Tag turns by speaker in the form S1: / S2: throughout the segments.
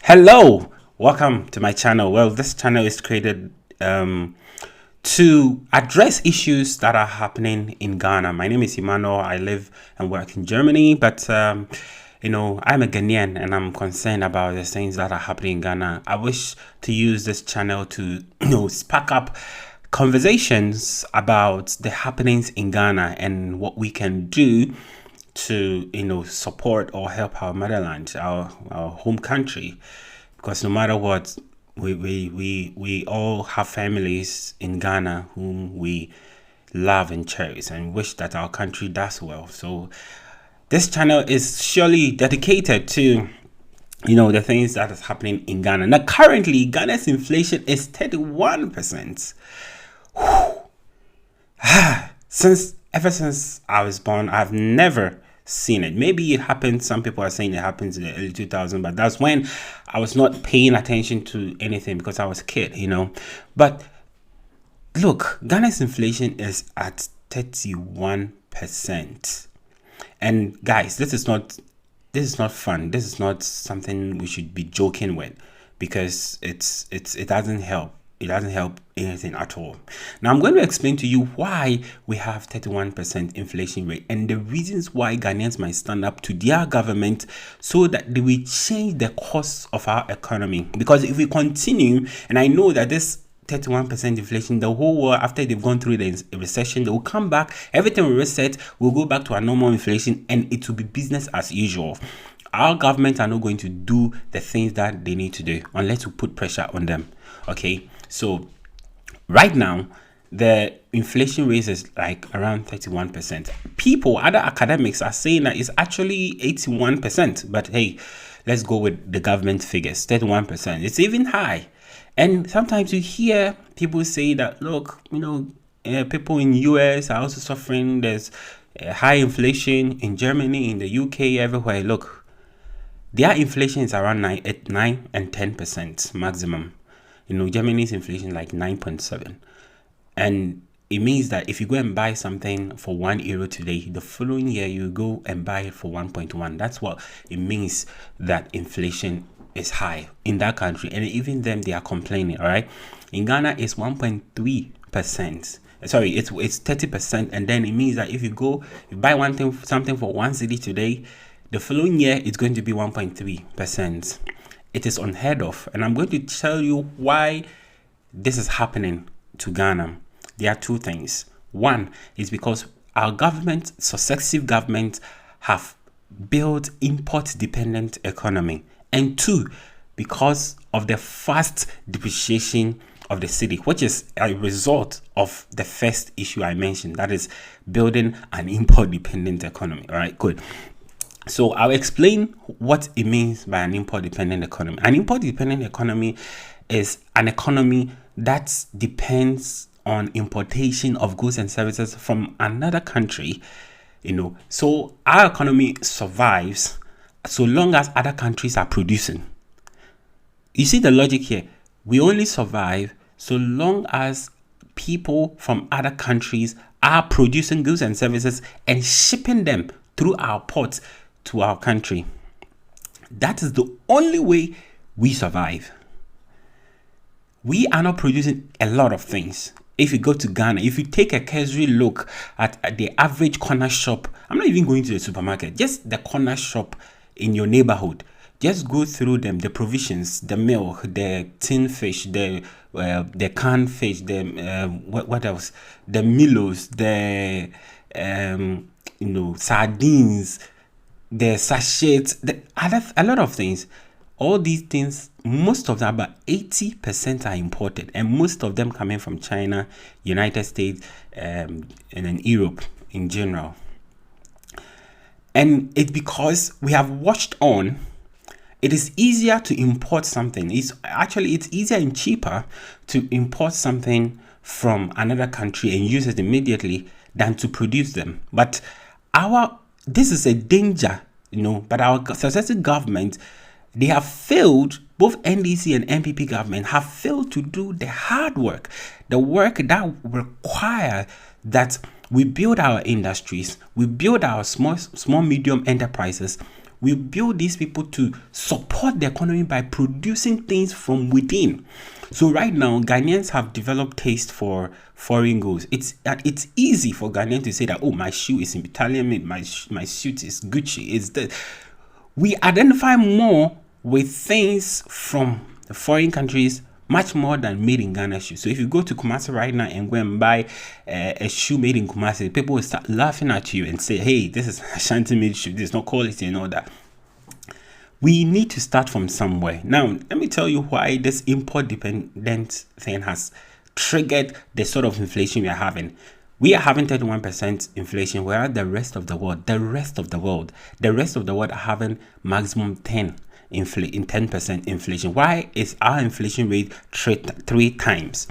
S1: Hello, welcome to my channel. Well, this channel is created to address issues that are happening in Ghana. My name is Emmanuel. I live and work in Germany, but I'm a Ghanaian and I'm concerned about the things that are happening in Ghana. I wish to use this channel to spark up conversations about the happenings in Ghana and what we can do to support or help our motherland, our home country, because no matter what, we all have families in Ghana whom we love and cherish and wish that our country does well. So this channel is surely dedicated to the things that is happening in Ghana. Now currently Ghana's inflation is 31%. Ever since I was born, I've never seen it. Maybe it happened. Some people are saying it happens in the early 2000s, but that's when I was not paying attention to anything because I was a kid, But look, Ghana's inflation is at 31%. And guys, this is not fun. This is not something we should be joking with, because it doesn't help. It doesn't help anything at all. Now I'm going to explain to you why we have 31% inflation rate and the reasons why Ghanaians might stand up to their government so that they will change the course of our economy. Because if we continue, and I know that this 31% inflation, the whole world, after they've gone through the recession, they will come back, everything will reset, we'll go back to our normal inflation, and it will be business as usual. Our government are not going to do the things that they need to do unless we put pressure on them. Okay, so right now the inflation rate is like around 31%. Other academics are saying that it's actually 81%, but hey, let's go with the government figures. 31%, it's even high. And sometimes you hear people say that, look, people in US are also suffering. There's high inflation in Germany, in the UK, everywhere. Look, their inflation is around 9 and 10% maximum. Germany's inflation is like 9.7, and it means that if you go and buy something for €1 today, the following year you go and buy it for 1.1. That's what it means, that inflation is high in that country, and even them, they are complaining. All right, in Ghana it's 1.3%. Sorry, it's 30%, and then it means that if you buy something for $1 today, the following year it's going to be 1.3%. It is unheard of, and I'm going to tell you why this is happening to Ghana. There are two things. One is because our successive governments have built import-dependent economy, and two, because of the fast depreciation of the city, which is a result of the first issue I mentioned, that is building an import-dependent economy. All right, good. So I'll explain what it means by an import-dependent economy. An import-dependent economy is an economy that depends on importation of goods and services from another country. So our economy survives so long as other countries are producing. You see the logic here? We only survive so long as people from other countries are producing goods and services and shipping them through our ports to our country. That is the only way we survive. We are not producing a lot of things. If you go to Ghana, if you take a cursory look at the average corner shop, I'm not even going to the supermarket, just the corner shop in your neighborhood, just go through them, the provisions, the milk, the tin fish, the canned fish, what else, the Milos, the sardines, the sachets, a lot of things. All these things, most of them, about 80% are imported, and most of them coming from China, United States, and then Europe in general. And it's because we have watched on. It is easier to import something. It's easier and cheaper to import something from another country and use it immediately than to produce them. But this is a danger, but our successive government, they have failed. Both NDC and NPP government have failed to do the hard work, the work that require that we build our industries, we build our small medium enterprises, We build these people to support the economy by producing things from within. So right now, Ghanaians have developed taste for foreign goods. It's easy for Ghanaians to say that, oh, my shoe is Italian made, my suit is Gucci. It's the We identify more with things from the foreign countries much more than made in Ghana shoes. So if you go to Kumasi right now and go and buy a shoe made in Kumasi, people will start laughing at you and say, hey, this is Ashanti made shoe, this is not quality and all that. We need to start from somewhere. Now, let me tell you why this import dependent thing has triggered the sort of inflation we are having. We are having 31% inflation, whereas the rest of the world are having maximum 10% inflation. Why is our inflation rate three times?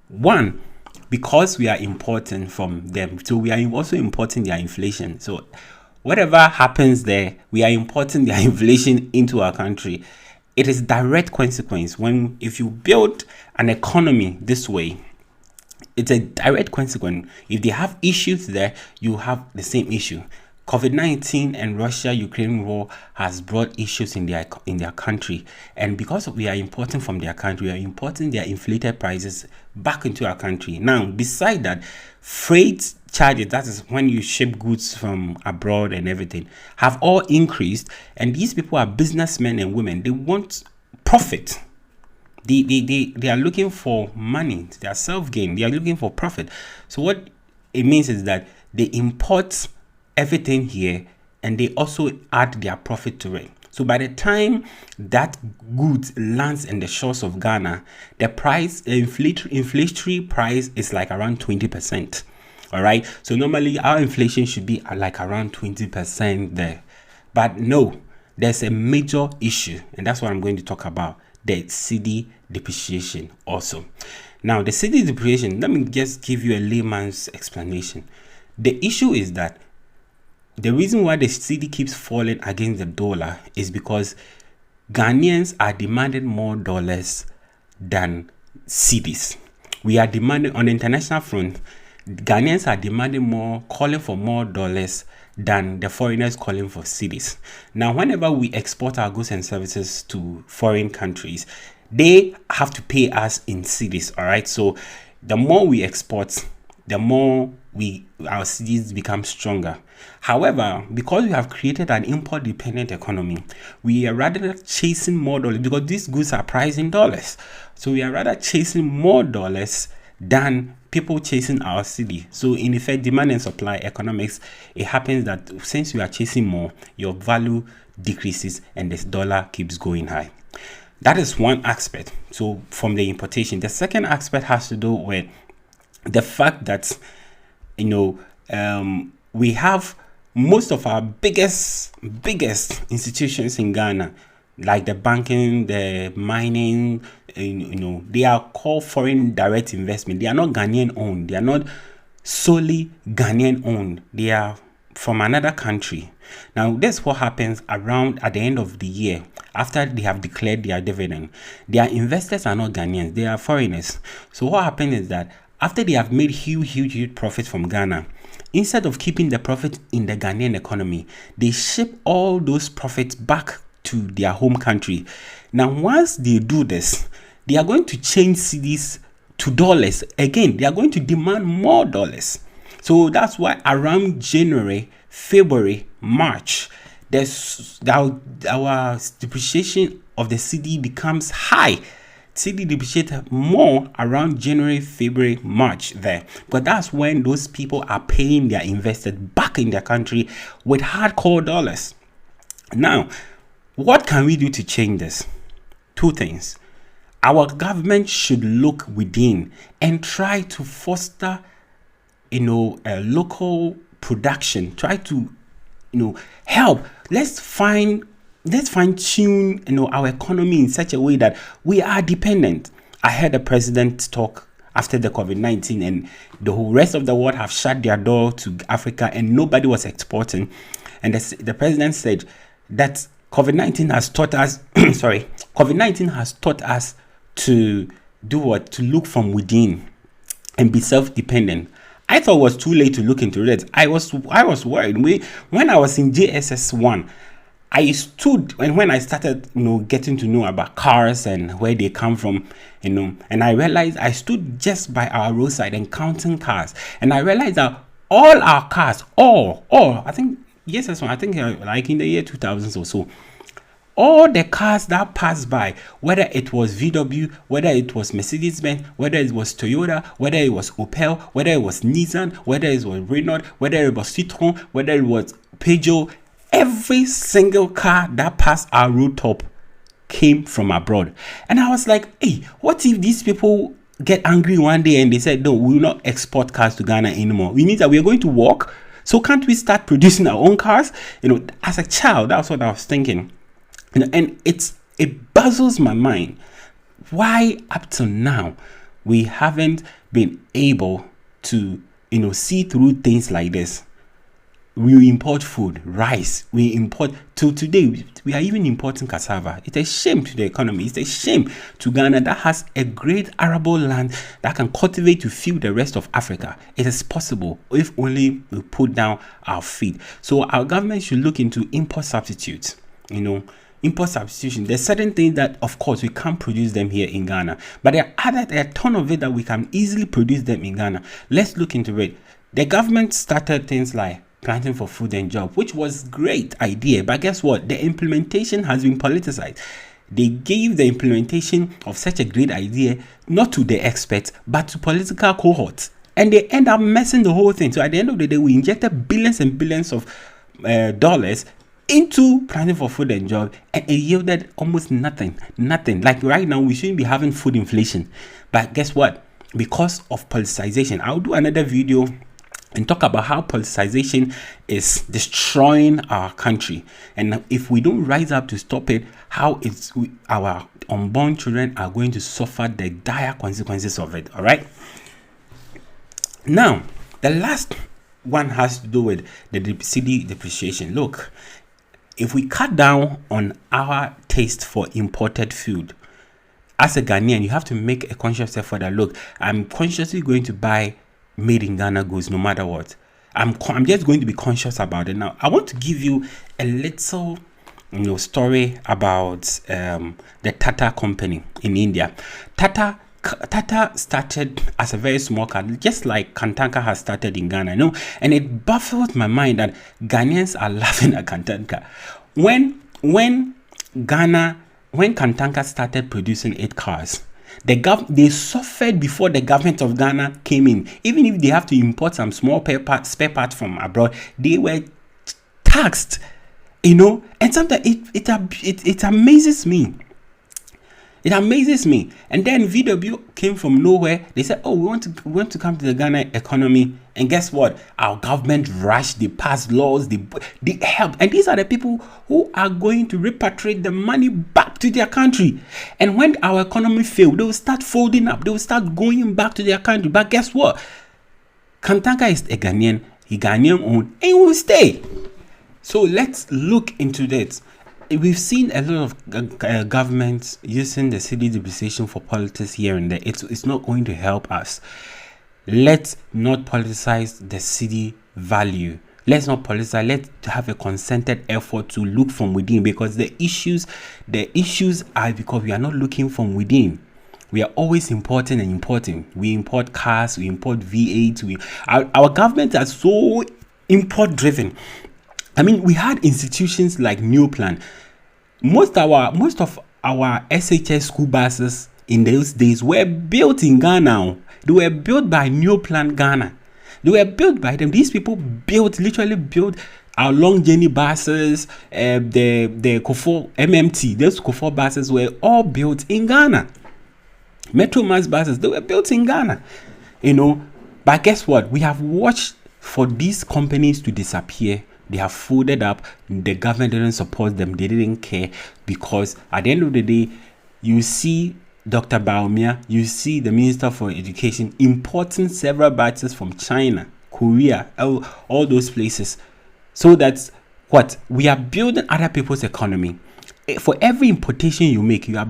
S1: One, because we are importing from them, so we are also importing their inflation. So whatever happens there, we are importing their inflation into our country. It is direct consequence. If you build an economy this way, it's a direct consequence. If they have issues there, you have the same issue. COVID-19 and Russia-Ukraine war has brought issues in their country, and because we are importing from their country, we are importing their inflated prices back into our country. Now, beside that, freight charges, that is when you ship goods from abroad and everything, have all increased, and these people are businessmen and women. They want profit. They are looking for money. They are self-gain. They are looking for profit. So what it means is that they import everything here and they also add their profit to it. So by the time that goods lands in the shores of Ghana, the inflationary price is like around 20%. All right. So normally our inflation should be like around 20% there. But no, there's a major issue, and that's what I'm going to talk about. The cedi depreciation also. Now, the cedi depreciation, let me just give you a layman's explanation. The issue is that the reason why the cedi keeps falling against the dollar is because Ghanaians are demanding more dollars than cedis. We are demanding on the international front. Ghanaians are demanding more, calling for more dollars than the foreigners calling for cedis. Now, whenever we export our goods and services to foreign countries, they have to pay us in cedis. All right. So the more we export, the more our cedis become stronger. However, because we have created an import dependent economy, we are rather chasing more dollars because these goods are priced in dollars. So we are rather chasing more dollars than people chasing our cedi. So in effect, demand and supply economics, it happens that since you are chasing more, your value decreases and this dollar keeps going high. That is one aspect. So from the importation, the second aspect has to do with the fact that we have most of our biggest institutions in Ghana, like the banking, the mining, they are called foreign direct investment. They are not Ghanaian owned. They are not solely Ghanaian owned. They are from another country. Now, that's what happens around at the end of the year after they have declared their dividend. Their investors are not Ghanaians. They are foreigners. So what happens is that after they have made huge profits from Ghana, instead of keeping the profit in the Ghanaian economy, they ship all those profits back to their home country. Now, once they do this, they are going to change cedis to dollars. Again, they are going to demand more dollars. So that's why around January, February, March, our depreciation of the cedi becomes high. Cedi depreciate more around January, February, March there. But that's when those people are paying their investors back in their country with hardcore dollars. Now, what can we do to change this? Two things. Our government should look within and try to foster, a local production. Try to, help. Let's fine tune, our economy in such a way that we are dependent. I heard the president talk after the COVID-19, and the whole rest of the world have shut their door to Africa, and nobody was exporting. And the president said that COVID-19 has taught us. COVID-19 has taught us to do what? To look from within and be self-dependent. I thought it was too late to look into it. I was worried. When I was in JSS1, I stood, and when I started, getting to know about cars and where they come from, and I realized I stood just by our roadside and counting cars, and I realized that all our cars, all, I think, yes, that's one. I think like in the year 2000s or so, all the cars that passed by, whether it was VW, whether it was Mercedes-Benz, whether it was Toyota, whether it was Opel, whether it was Nissan, whether it was Renault, whether it was Citroën, whether it was Peugeot, every single car that passed our rooftop came from abroad. And I was like, hey, what if these people get angry one day and they said, no, we will not export cars to Ghana anymore? We mean that we are going to walk. So can't we start producing our own cars? As a child, that's what I was thinking. And it puzzles my mind why up till now we haven't been able to see through things like this. We import food, rice, we import, till today we are even importing cassava. It's a shame to the economy. It's a shame to Ghana that has a great arable land that can cultivate to feed the rest of Africa. It is possible if only we put down our feet. So our government should look into import substitutes, import substitution. There's certain things that, of course, we can't produce them here in Ghana, but there are a ton of it that we can easily produce them in Ghana. Let's look into it. The government started things like planting for food and job, which was great idea, but guess what? The implementation has been politicized. They gave the implementation of such a great idea not to the experts, but to political cohorts, and they end up messing the whole thing. So at the end of the day, we injected billions and billions of dollars into planting for food and job, and it yielded almost nothing. Like right now, we shouldn't be having food inflation, but guess what? Because of politicization, I'll do another video and talk about how politicization is destroying our country, and if we don't rise up to stop it, how our unborn children are going to suffer the dire consequences of it. All right. Now, the last one has to do with the cedi depreciation. Look, if we cut down on our taste for imported food, as a Ghanaian, you have to make a conscious effort that, look, I'm consciously going to buy made in Ghana goods no matter what. I'm just going to be conscious about it. Now, I want to give you a little story about the Tata company in India. Tata started as a very small car, just like Kantanka has started in Ghana, and it baffles my mind that Ghanaians are laughing at Kantanka. When Kantanka started producing 8 cars, they suffered before the government of Ghana came in. Even if they have to import some small spare parts from abroad, they were taxed, and sometimes it amazes me. It amazes me. And then VW came from nowhere. They said, oh, we want to come to the Ghana economy. And guess what? Our government rushed. They passed laws. They helped. And these are the people who are going to repatriate the money back to their country. And when our economy failed, they will start folding up. They will start going back to their country. But guess what? Kantanka is a Ghanaian. He Ghanaian owned. And he will stay. So let's look into this. We've seen a lot of governments using the cedi depreciation for politics here and there. It's not going to help us. Let's not politicize the cedi value. Let's not politicize. Let's have a concerted effort to look from within, because the issues are because we are not looking from within. We are always importing and importing. We import cars, we import V8. Our governments are so import driven. I mean, we had institutions like Neoplan. Most of our SHS school buses in those days were built in Ghana. They were built by Neoplan Ghana. They were built by them. These people literally built our long journey buses, the Kofo MMT. Those Kofo buses were all built in Ghana. Metro Mass buses, they were built in Ghana. But guess what? We have watched for these companies to disappear. They have folded up. The government didn't support them. They didn't care, because at the end of the day, you see Dr. Baumia, you see the Minister for Education importing several buses from China, Korea, all those places. So that's what we are building other people's economy. For every importation you make, you are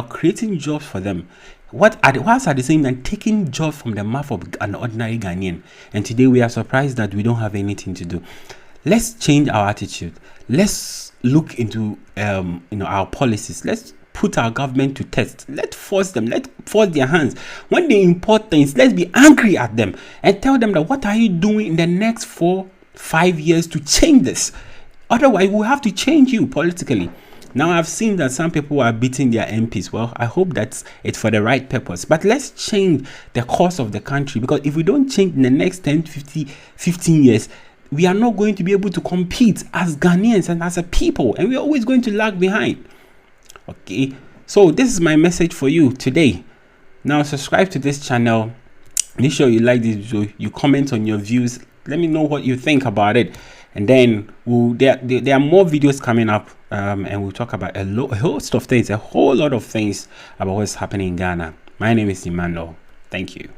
S1: creating jobs for them. Whilst at the same time taking jobs from the mouth of an ordinary Ghanaian. And today we are surprised that we don't have anything to do. Let's change our attitude. let's look into our policies. Let's put our government to test. Let's force their hands. When they import things, let's be angry at them and tell them that what are you doing in the next 4-5 years to change this? Otherwise, we'll have to change you politically. Now, I've seen that some people are beating their MPs. Well, I hope that's it for the right purpose. But let's change the course of the country, because if we don't change in the next 10, 15 years, we are not going to be able to compete as Ghanaians and as a people. And we're always going to lag behind. Okay, so this is my message for you today. Now, subscribe to this channel. Make sure you like this video. You comment on your views. Let me know what you think about it. And then there are more videos coming up, and we'll talk about a host of things, a whole lot of things about what's happening in Ghana. My name is Emmanuel. Thank you.